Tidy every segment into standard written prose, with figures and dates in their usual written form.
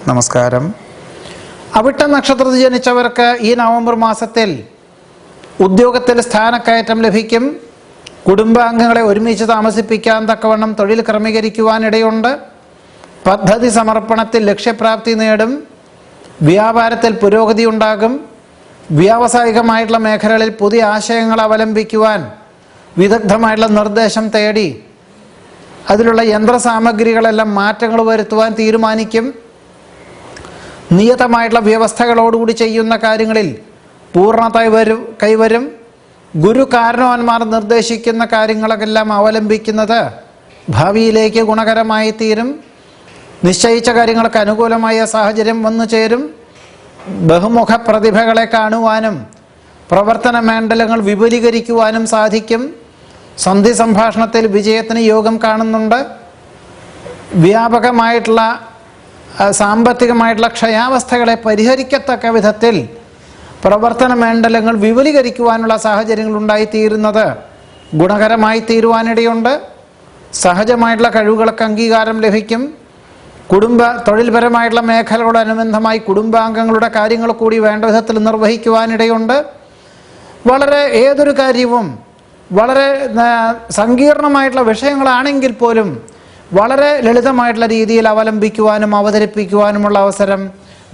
നമസ്കാരം. അവിട്ട നക്ഷത്രത്തിൽ ജനിച്ചവർക്ക് ഈ നവംബർ മാസത്തിൽ ഉദ്യോഗത്തിൽ സ്ഥാനക്കയറ്റം ലഭിക്കും. കുടുംബാംഗങ്ങളെ ഒരുമിച്ച് താമസിപ്പിക്കാൻ തക്കവണ്ണം തൊഴിൽ ക്രമീകരിക്കുവാനിടയുണ്ട്. പദ്ധതി സമർപ്പണത്തിൽ ലക്ഷ്യപ്രാപ്തി നേടും. വ്യാപാരത്തിൽ പുരോഗതി ഉണ്ടാകും. വ്യാവസായികമായിട്ടുള്ള മേഖലകളിൽ പുതിയ ആശയങ്ങൾ അവലംബിക്കുവാൻ വിദഗ്ധമായിട്ടുള്ള നിർദ്ദേശം തേടി അതിലുള്ള യന്ത്രസാമഗ്രികളെല്ലാം മാറ്റങ്ങൾ വരുത്തുവാൻ തീരുമാനിക്കും. നിയതമായിട്ടുള്ള വ്യവസ്ഥകളോടുകൂടി ചെയ്യുന്ന കാര്യങ്ങളിൽ പൂർണ്ണത കൈവരും. ഗുരു കാരണവന്മാർ നിർദ്ദേശിക്കുന്ന കാര്യങ്ങളെല്ലാം അവലംബിക്കുന്നത് ഭാവിയിലേക്ക് ഗുണകരമായി തീരും. നിശ്ചയിച്ച കാര്യങ്ങൾക്ക് അനുകൂലമായ സാഹചര്യം വന്നു ചേരും. ബഹുമുഖ പ്രതിഭകളെ കാണുവാനും പ്രവർത്തന മണ്ഡലങ്ങൾ വിപുലീകരിക്കുവാനും സാധിക്കും. സന്ധി സംഭാഷണത്തിൽ വിജയത്തിന് യോഗം കാണുന്നുണ്ട്. വ്യാപകമായിട്ടുള്ള സാമ്പത്തികമായിട്ടുള്ള ക്ഷയാവസ്ഥകളെ പരിഹരിക്കത്തക്ക വിധത്തിൽ പ്രവർത്തന മണ്ഡലങ്ങൾ വിപുലീകരിക്കുവാനുള്ള സാഹചര്യങ്ങൾ ഉണ്ടായിത്തീരുന്നത് ഗുണകരമായി തീരുവാനിടയുണ്ട്. സഹജമായിട്ടുള്ള കഴിവുകൾക്ക് അംഗീകാരം ലഭിക്കും. തൊഴിൽപരമായിട്ടുള്ള മേഖലകളോടനുബന്ധമായി കുടുംബാംഗങ്ങളുടെ കാര്യങ്ങൾ കൂടി വേണ്ട വിധത്തിൽ നിർവഹിക്കുവാനിടയുണ്ട്. ഏതൊരു കാര്യവും വളരെ സങ്കീർണമായിട്ടുള്ള വിഷയങ്ങളാണെങ്കിൽ പോലും വളരെ ലളിതമായിട്ടുള്ള രീതിയിൽ അവലംബിക്കുവാനും അവതരിപ്പിക്കുവാനുമുള്ള അവസരം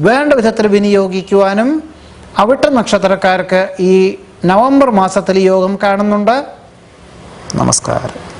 വേണ്ട വിധത്തിൽ വിനിയോഗിക്കുവാനും അവിട്ട നക്ഷത്രക്കാർക്ക് ഈ നവംബർ മാസത്തിൽ യോഗം കാണുന്നുണ്ട്. നമസ്കാരം.